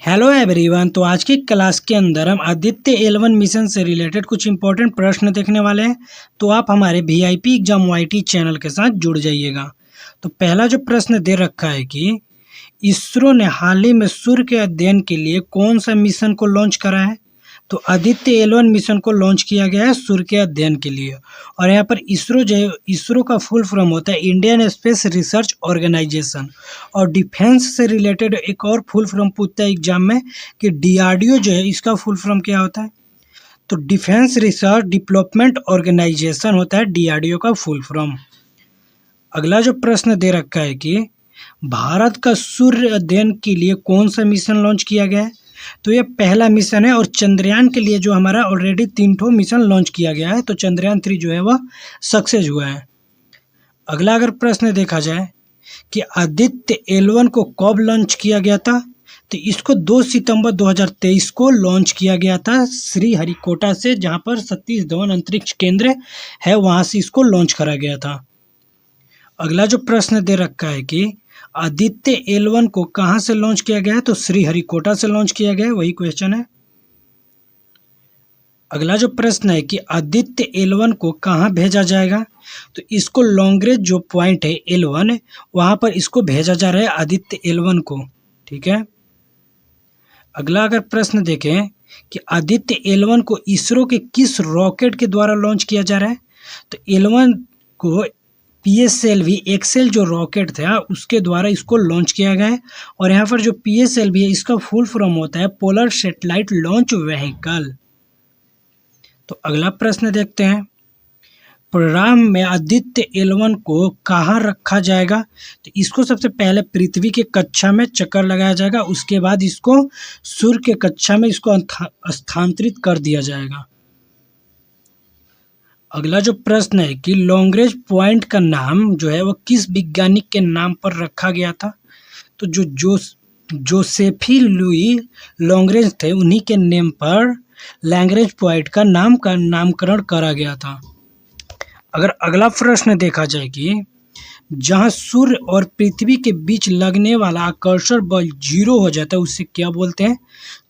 Hello everyone. तो आज की क्लास के अंदर हम आदित्य L1 मिशन से रिलेटेड कुछ इंपॉर्टेंट प्रश्न देखने वाले हैं। तो आप हमारे VIP एग्जाम YT चैनल के साथ जुड़ जाइएगा। तो पहला जो प्रश्न दे रखा है कि इसरो ने हाल ही में सूर्य के अध्ययन के लिए कौन सा मिशन को लॉन्च करा है। तो आदित्य L1 मिशन को लॉन्च किया गया है सूर्य के अध्ययन के लिए। और यहाँ पर इसरो का फुल फॉर्म होता है इंडियन स्पेस रिसर्च ऑर्गेनाइजेशन। और डिफेंस से रिलेटेड एक और फुल फॉर्म पूछता है एग्जाम में कि DRDO जो है इसका फुल फॉर्म क्या होता है। तो डिफेंस रिसर्च डेवलपमेंट ऑर्गेनाइजेशन होता है DRDO का फुल फॉर्म। अगला जो प्रश्न दे रखा है कि भारत का सूर्य अध्ययन के लिए कौन सा मिशन लॉन्च किया गया है। तो ये पहला मिशन है और चंद्रयान के लिए जो हमारा ऑलरेडी 3 मिशन लॉन्च किया गया है। तो चंद्रयान 3 जो है वह सक्सेस हुआ है। अगला अगर प्रश्न देखा जाए कि आदित्य L1 को कब लॉन्च किया गया था। तो इसको 2 सितंबर 2023 को लॉन्च किया गया था श्रीहरिकोटा से, जहां पर सतीश धवन अंतरिक्ष केंद्र है वहां से इसको लॉन्च करा गया था। अगला जो प्रश्न दे रखा है कि आदित्य L1 को कहां से लॉन्च किया गया है। तो श्रीहरिकोटा से लॉन्च किया गया है, वही क्वेश्चन है। अगला जो प्रश्न है कि आदित्य L1 को कहां भेजा जाएगा। तो इसको लॉन्ग रेंज जो पॉइंट है L1 वहां पर इसको भेजा जा रहा है आदित्य L1 को। ठीक है। अगला अगर प्रश्न देखें कि आदित्य L1 को इसरो के किस रॉकेट के द्वारा लॉन्च किया जा रहा है। तो L1 को PSLV एक्सेल जो रॉकेट था उसके द्वारा इसको लॉन्च किया गया है। और यहाँ पर जो PSLV है इसका फुल फॉर्म होता है पोलर सैटेलाइट लॉन्च व्हीकल। तो अगला प्रश्न देखते हैं, प्रोग्राम में आदित्य L1 को कहाँ रखा जाएगा। तो इसको सबसे पहले पृथ्वी के कक्षा में चक्कर लगाया जाएगा, उसके बाद इसको सूर्य के कक्षा में इसको स्थानांतरित कर दिया जाएगा। अगला जो प्रश्न है कि लॉन्ग रेंज पॉइंट का नाम जो है वो किस वैज्ञानिक के नाम पर रखा गया था। तो जोसेफी लुई लॉन्गरेंज थे, उन्हीं के नेम पर लैग्रेंज पॉइंट का नामकरण करा गया था। अगर अगला प्रश्न देखा जाए कि जहां सूर्य और पृथ्वी के बीच लगने वाला आकर्षण बल 0 हो जाता है उससे क्या बोलते हैं।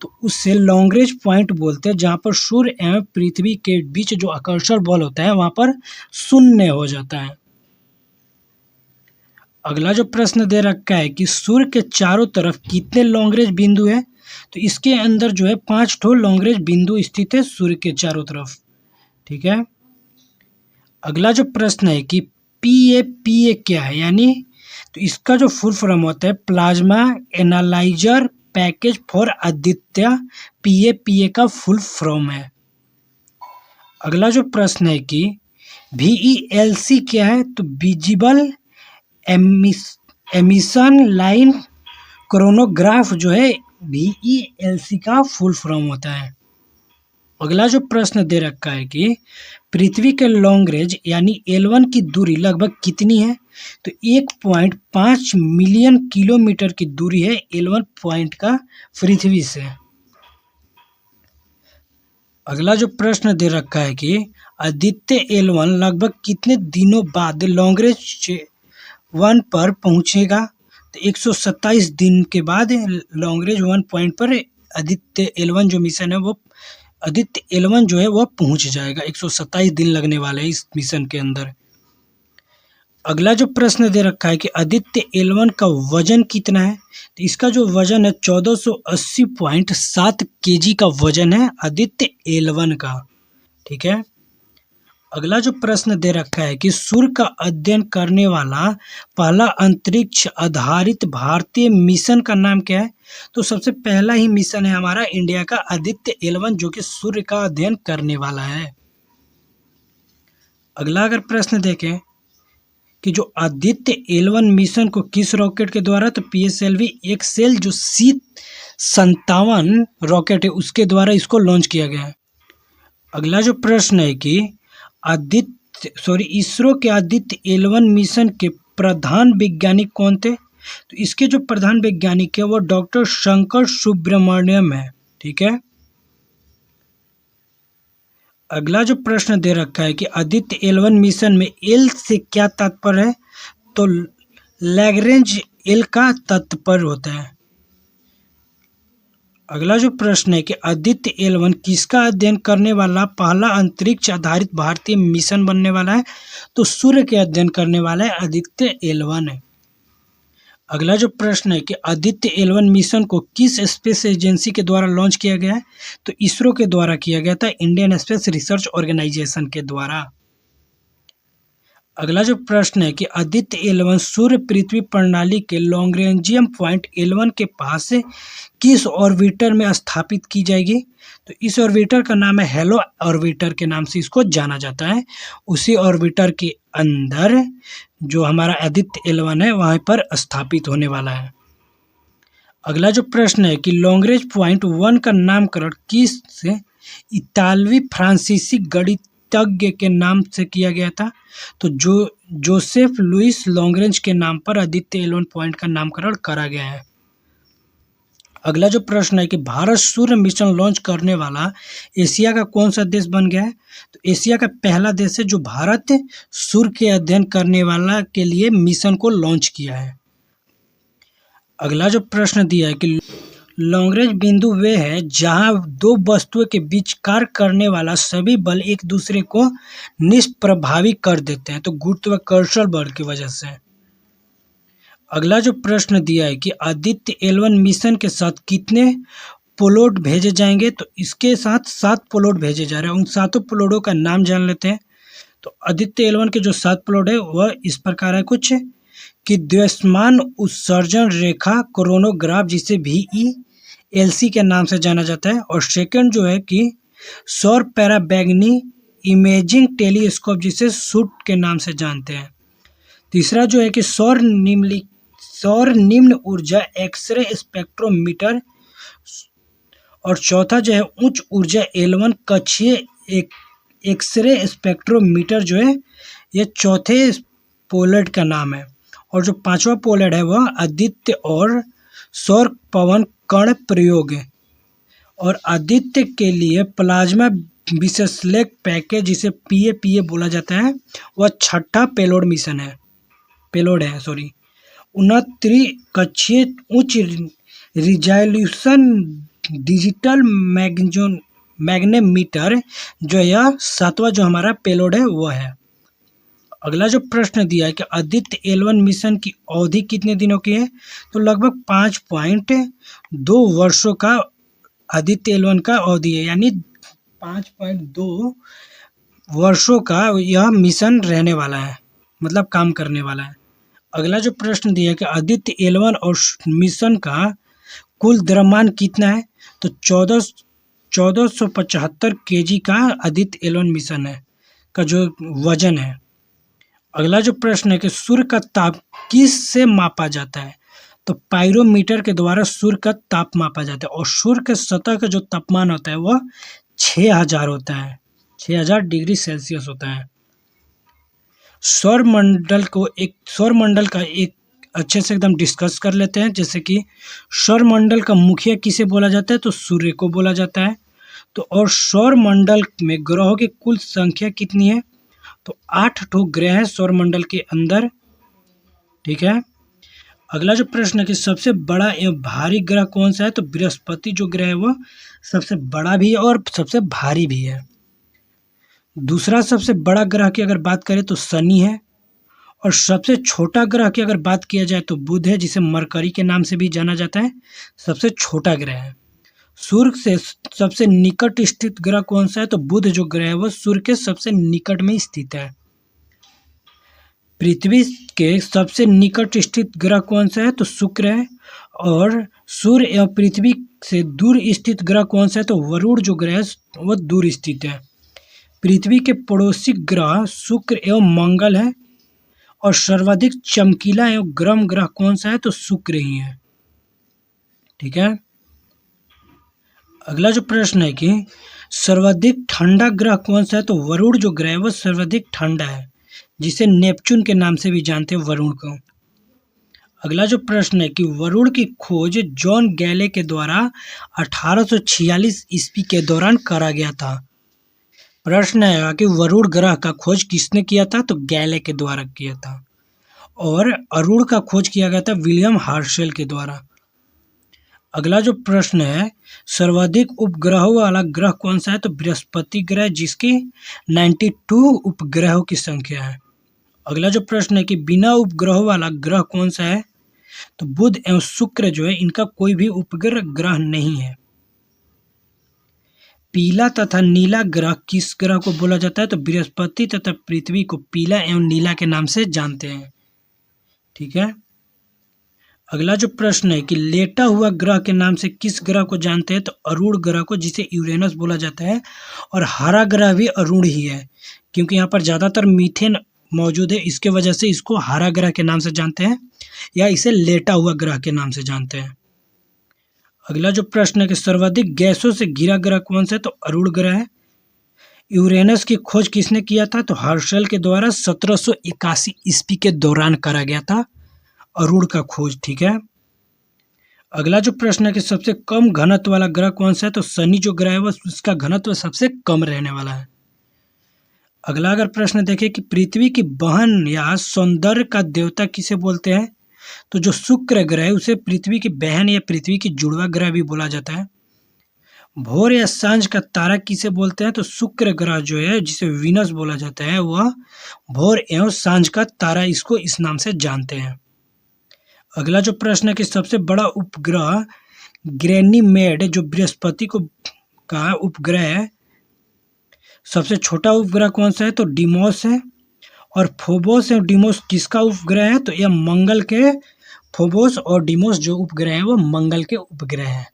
तो उससे लॉन्गरेंज पॉइंट बोलते हैं, जहां पर सूर्य एवं पृथ्वी के बीच जो आकर्षण बल होता है वहां पर 0 हो जाता है। अगला जो प्रश्न दे रखा है कि सूर्य के चारों तरफ कितने लॉन्गरेंज बिंदु है। तो इसके अंदर जो है 5 लॉन्गरेंज बिंदु स्थित है सूर्य के चारों तरफ। ठीक है। अगला जो प्रश्न है कि PAPA क्या है, यानी तो इसका जो फुल फॉर्म होता है plasma analyser package for Aditya. PAPA का फुल फॉर्म है। अगला जो प्रश्न है कि VELC क्या है। तो विजिबल एमिशन लाइन क्रोनोग्राफ जो है VELC का फुल फॉर्म होता है। अगला जो प्रश्न दे रखा है कि पृथ्वी के लॉन्ग रेंज यानी L1 की दूरी लगभग कितनी है। तो 1.5 मिलियन किलोमीटर की दूरी है L1 पॉइंट का पृथ्वी से। अगला जो प्रश्न दे रखा है कि आदित्य L1 लगभग कितने दिनों बाद लॉन्ग रेंज 1 पर पहुंचेगा। तो 127 दिन के बाद लॉन्ग रेंज 1 पॉइंट पर आदित्य L1 जो मिशन है वो आदित्य L1 जो है वह पहुंच जाएगा। 127 दिन लगने वाले हैं इस मिशन के अंदर। अगला जो प्रश्न दे रखा है कि आदित्य L1 का वजन कितना है। तो इसका जो वजन है 1480.7 kg का वजन है आदित्य L1 का। ठीक है। अगला जो प्रश्न दे रखा है कि सूर्य का अध्ययन करने वाला पहला अंतरिक्ष आधारित भारतीय मिशन का नाम क्या है। तो सबसे पहला ही मिशन है हमारा इंडिया का आदित्य L1 जो कि सूर्य का अध्ययन करने वाला है। अगला अगर प्रश्न देखें कि जो आदित्य L1 मिशन को किस रॉकेट के द्वारा। तो PSLV एक्सेल जो C57 रॉकेट है उसके द्वारा इसको लॉन्च किया गया है। अगला जो प्रश्न है कि इसरो के आदित्य L1 मिशन के प्रधान वैज्ञानिक कौन थे। तो इसके जो प्रधान वैज्ञानिक है वो डॉक्टर शंकर सुब्रमण्यम है। ठीक है। अगला जो प्रश्न दे रखा है कि आदित्य L1 मिशन में L से क्या तात्पर्य है। तो लैग्रेंज L का तात्पर्य होता है। अगला जो प्रश्न है कि आदित्य L1 किसका अध्ययन करने वाला पहला अंतरिक्ष आधारित भारतीय मिशन बनने वाला है? तो सूर्य के अध्ययन करने वाला है आदित्य L1 है। अगला जो प्रश्न है कि आदित्य L1 मिशन को किस स्पेस एजेंसी के द्वारा लॉन्च किया गया है? तो इसरो के द्वारा किया गया था, इंडियन स्पेस रिसर्च ऑर्गेनाइजेशन के द्वारा। अगला जो प्रश्न है कि आदित्य L1 सूर्य पृथ्वी प्रणाली के लॉन्ग्रेंजियम पॉइंट L1 के पास किस ऑर्बिटर में स्थापित की जाएगी? तो इस ऑर्बिटर का नाम है हेलो ऑर्बिटर के नाम से इसको जाना जाता है। उसी ऑर्बिटर के अंदर जो हमारा आदित्य L1 है वहाँ पर स्थापित होने वाला है। अगला जो प्रश्न है कि लॉन्ग्रेंज पॉइंट 1 का नामकरण किस से इतालवी फ्रांसीसी गणितज्ञ के नाम से किया गया था? तो जोसेफ लुइस लॉन्ग्रेंज के नाम पर आदित्य L1 पॉइंट का नामकरण करा गया है। अगला जो प्रश्न है कि भारत सूर्य मिशन लॉन्च करने वाला एशिया का कौन सा देश बन गया है? तो एशिया का पहला देश है जो भारत सूर्य के अध्ययन करने वाला के लिए मिशन को लॉन्च किया है। अगला जो प्रश्न दिया है कि लॉन्ग्रेंज बिंदु वे है जहां दो वस्तुओं के बीच कार्य करने वाला सभी बल एक दूसरे को निष्प्रभावी कर देते हैं, तो गुरुत्वाकर्षण बल की वजह से। अगला जो प्रश्न दिया है कि आदित्य L1 मिशन के साथ कितने पेलोड भेजे जाएंगे? तो इसके साथ 7 पेलोड भेजे जा रहे हैं। उन 7 पेलोडों का नाम जान लेते हैं। तो आदित्य L1 के जो 7 पेलोड है वह इस प्रकार है कुछ कि द्रव्यमान उत्सर्जन रेखा कोरोनोग्राफ जिसे VELC के नाम से जाना जाता है, और सेकंड जो है कि सौर पैराबैंगनी इमेजिंग टेलीस्कोप जिसे सूट के नाम से जानते हैं। तीसरा जो है कि सौर निम्न ऊर्जा एक्सरे स्पेक्ट्रोमीटर, और चौथा जो है उच्च ऊर्जा L1 कक्षीय एक्सरे स्पेक्ट्रोमीटर जो है ये चौथे पोलैंड का नाम है। और जो पांचवा पोलैंड है वह आदित्य और सौर पवन कण प्रयोग है। और आदित्य के लिए प्लाज्मा विश्लेषक पैकेज जिसे PAPA बोला जाता है वह छठा पेलोड है। 29 कक्षीय उच्च रिजोल्यूशन डिजिटल मैग्नेमीटर जो यह 7वां जो हमारा पेलोड है वह है। अगला जो प्रश्न दिया है कि आदित्य L1 मिशन की अवधि कितने दिनों की है? तो लगभग 5.2 वर्षों का आदित्य L1 का अवधि है, यानी 5.2 वर्षों का यह मिशन रहने वाला है, मतलब काम करने वाला है। अगला जो प्रश्न दिया है कि आदित्य L1 और मिशन का कुल द्रव्यमान कितना है? तो 1475 kg का आदित्य L1 मिशन है का जो वजन है। अगला जो प्रश्न है कि सूर्य का ताप किस से मापा जाता है? तो पायरोमीटर के द्वारा सूर्य का ताप मापा जाता है, और सूर्य के सतह का जो तापमान होता है वह 6000 होता है, 6000 डिग्री सेल्सियस होता है। सौर मंडल का एक अच्छे से एकदम डिस्कस कर लेते हैं। जैसे कि सौर मंडल का मुखिया किसे बोला जाता है? तो सूर्य को बोला जाता है। तो और सौर मंडल में ग्रहों की कुल संख्या कितनी है? तो 8 ठो ग्रह हैं सौर मंडल के अंदर, ठीक है। अगला जो प्रश्न है कि सबसे बड़ा एवं भारी ग्रह कौन सा है? तो बृहस्पति जो ग्रह है वह सबसे बड़ा भी है और सबसे भारी भी है। दूसरा सबसे बड़ा ग्रह की अगर बात करें तो शनि है, और सबसे छोटा ग्रह की अगर बात किया जाए तो बुध है, जिसे मरकरी के नाम से भी जाना जाता है, सबसे छोटा ग्रह है। सूर्य से सबसे निकट स्थित ग्रह कौन सा है? तो बुध जो ग्रह है वह सूर्य के सबसे निकट में स्थित है। पृथ्वी के सबसे निकट स्थित ग्रह कौन सा है? तो शुक्र है। और सूर्य एवं पृथ्वी से दूर स्थित ग्रह कौन सा है? तो वरुण जो ग्रह है वह दूर स्थित है। पृथ्वी के पड़ोसी ग्रह शुक्र एवं मंगल है, और सर्वाधिक चमकीला एवं गर्म ग्रह कौन सा है? तो शुक्र ही है, ठीक है। अगला जो प्रश्न है कि सर्वाधिक ठंडा ग्रह कौन सा है? तो वरुण जो ग्रह है वह सर्वाधिक ठंडा है, जिसे नेपच्यून के नाम से भी जानते हैं वरुण को। अगला जो प्रश्न है कि वरुण की खोज जॉन गैले के द्वारा 1846 ईस्वी के दौरान करा गया था। प्रश्न है कि वरुण ग्रह का खोज किसने किया था? तो गैले के द्वारा किया था। और अरुण का खोज किया गया था विलियम हर्शेल के द्वारा। अगला जो प्रश्न है, सर्वाधिक उपग्रहों वाला ग्रह कौन सा है? तो बृहस्पति ग्रह, जिसकी 92 उपग्रहों की संख्या है। अगला जो प्रश्न है कि बिना उपग्रहों वाला ग्रह कौन सा है? तो बुध एवं शुक्र जो है, इनका कोई भी उपग्रह ग्रह नहीं है। पीला तथा नीला ग्रह किस ग्रह को बोला जाता है? तो बृहस्पति तथा पृथ्वी को पीला एवं नीला के नाम से जानते हैं। ठीक है। अगला जो प्रश्न है कि लेटा हुआ ग्रह के नाम से किस ग्रह को जानते हैं? तो अरुण ग्रह को, जिसे यूरेनस बोला जाता है। और हरा ग्रह भी अरुण ही है, क्योंकि यहाँ पर ज़्यादातर मीथेन मौजूद है, इसके वजह से इसको हरा ग्रह के नाम से जानते हैं, या इसे लेटा हुआ ग्रह के नाम से जानते हैं। अगला जो प्रश्न है कि सर्वाधिक गैसों से घिरा ग्रह कौन सा है? तो अरुण ग्रह है। यूरेनस की खोज किसने किया था? तो हर्शल के द्वारा 1781 ईस्वी के दौरान करा गया था अरुण का खोज। ठीक है। अगला जो प्रश्न है कि सबसे कम घनत्व वाला ग्रह कौन सा है? तो शनि जो ग्रह है वो उसका घनत्व सबसे कम रहने वाला है। अगला अगर प्रश्न देखें कि पृथ्वी की बहन या सौंदर्य का देवता किसे बोलते हैं? तो जो शुक्र ग्रह है उसे पृथ्वी की बहन या पृथ्वी की जुड़वा ग्रह भी बोला जाता है। भोर या सांझ का तारा किसे बोलते हैं? तो शुक्र ग्रह जो है, जिसे वीनस बोला जाता है, वह भोर एवं सांझ का तारा, इसको इस नाम से जानते हैं। अगला जो प्रश्न है कि सबसे बड़ा उपग्रह गैनीमेड जो बृहस्पति को का उपग्रह है, सबसे छोटा उपग्रह कौन सा है? तो डिमोस है। और फोबोस और डिमोस किसका उपग्रह है? तो यह मंगल के, फोबोस और डिमोस जो उपग्रह है वो मंगल के उपग्रह हैं।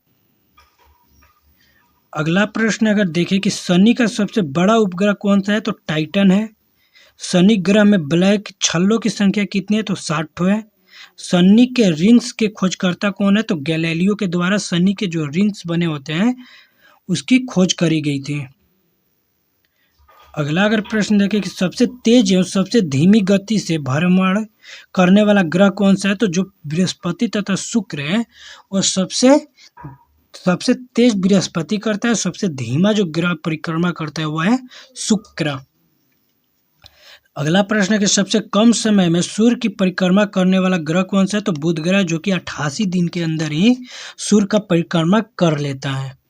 अगला प्रश्न अगर देखें कि शनि का सबसे बड़ा उपग्रह कौन सा है? तो टाइटन है। शनि ग्रह में ब्लैक छल्लों की संख्या कितनी है? तो 60 है। शनि के रिंग्स के खोजकर्ता कौन है? तो गैलीलियो के द्वारा शनि के जो रिंग्स बने होते हैं उसकी खोज करी गई थी। अगला अगर प्रश्न देखें कि सबसे तेज एवं सबसे धीमी गति से भ्रमण करने वाला ग्रह कौन सा है? तो जो बृहस्पति तथा शुक्र है वो सबसे तेज बृहस्पति करता है, सबसे धीमा जो ग्रह परिक्रमा करता है वह है शुक्र। अगला प्रश्न है कि सबसे कम समय में सूर्य की परिक्रमा करने वाला ग्रह कौन सा है? तो बुध ग्रह, जो कि 88 दिन के अंदर ही सूर्य का परिक्रमा कर लेता है।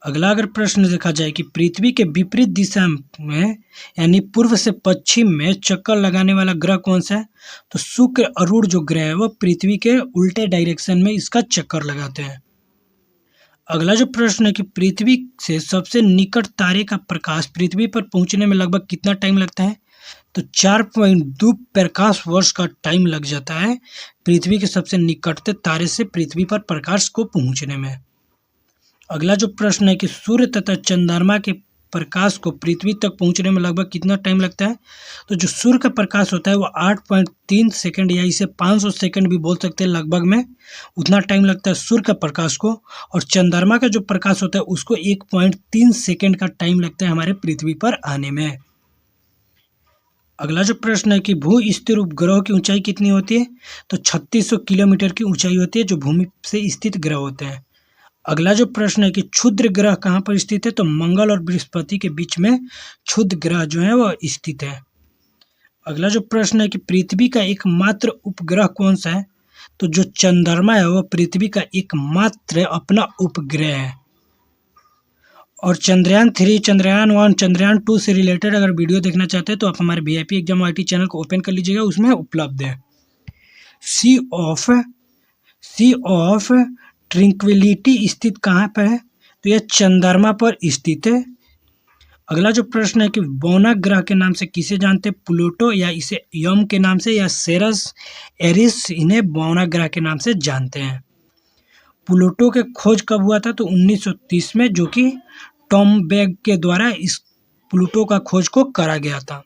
अगला अगर प्रश्न देखा जाए कि पृथ्वी के विपरीत दिशा में यानी पूर्व से पश्चिम में चक्कर लगाने वाला ग्रह कौन सा है? तो शुक्र अरुण जो ग्रह है वो पृथ्वी के उल्टे डायरेक्शन में इसका चक्कर लगाते हैं। अगला जो प्रश्न है कि पृथ्वी से सबसे निकट तारे का प्रकाश पृथ्वी पर पहुंचने में लगभग कितना टाइम लगता है? तो 4.2 प्रकाश वर्ष का टाइम लग जाता है पृथ्वी के सबसे निकटतम तारे से पृथ्वी पर प्रकाश को पहुंचने में। अगला जो प्रश्न है कि सूर्य तथा चंद्रमा के प्रकाश को पृथ्वी तक पहुंचने में लगभग कितना टाइम लगता है? तो जो सूर्य का प्रकाश होता है वो 8.3 सेकंड, या इसे 500 सेकंड भी बोल सकते हैं, लगभग में उतना टाइम लगता है सूर्य का प्रकाश को। और चंद्रमा का जो प्रकाश होता है उसको 1.3 सेकंड का टाइम लगता है हमारे पृथ्वी पर आने में। अगला जो प्रश्न है कि भू स्थिर उपग्रहों की ऊंचाई कितनी होती है? तो 3600 किलोमीटर की ऊंचाई होती है जो भूमि से स्थित ग्रह होते हैं। अगला जो प्रश्न है कि क्षुद्र ग्रह कहाँ पर स्थित है? तो मंगल और बृहस्पति के बीच में क्षुद्र ग्रह जो है वह स्थित है। अगला जो प्रश्न है कि पृथ्वी का एकमात्र उपग्रह कौन सा है? तो जो चंद्रमा है वह पृथ्वी का एकमात्र अपना उपग्रह है। और चंद्रयान 3, चंद्रयान 1, चंद्रयान 2 से रिलेटेड अगर वीडियो देखना चाहते हैं तो आप हमारे VIP एग्जाम IT चैनल को ओपन कर लीजिएगा, उसमें उपलब्ध है। सी ऑफ ट्रिंक्विलिटी स्थित कहाँ पर है? तो यह चंद्रमा पर स्थित है। अगला जो प्रश्न है कि बौना ग्रह के नाम से किसे जानते हैं? प्लूटो, या इसे यम के नाम से, या सेरस एरिस, इन्हें बौना ग्रह के नाम से जानते हैं। प्लूटो के खोज कब हुआ था? तो 1930 में, जो कि टॉम बैग के द्वारा इस प्लूटो का खोज को करा गया था।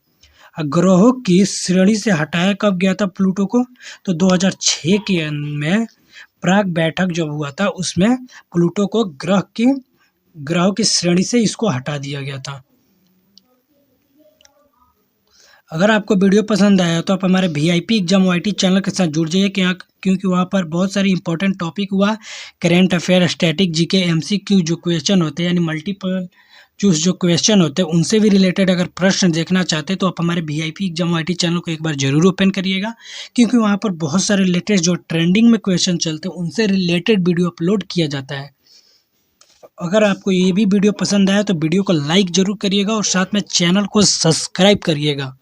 ग्रहों की श्रेणी से हटाया कब गया था प्लूटो को? तो 2006 के में प्राग बैठक जब हुआ था उसमें प्लूटो को ग्रहों की श्रेणी से इसको हटा दिया गया था। अगर आपको वीडियो पसंद आया तो आप हमारे VIP एग्जाम IT चैनल के साथ जुड़ जाइए, क्योंकि वहाँ पर बहुत सारी इंपॉर्टेंट टॉपिक हुआ, current affair, static, GK, MCQ जो क्वेश्चन होते हैं यानी मल्टीपल जो क्वेश्चन होते हैं उनसे भी रिलेटेड अगर प्रश्न देखना चाहते हैं तो आप हमारे वीआईपी एग्जाम वाईटी चैनल को एक बार जरूर ओपन करिएगा, क्योंकि वहाँ पर बहुत सारे लेटेस्ट जो ट्रेंडिंग में क्वेश्चन चलते हैं उनसे रिलेटेड वीडियो अपलोड किया जाता है। अगर आपको ये भी वीडियो पसंद आया तो वीडियो को लाइक ज़रूर करिएगा और साथ में चैनल को सब्सक्राइब करिएगा।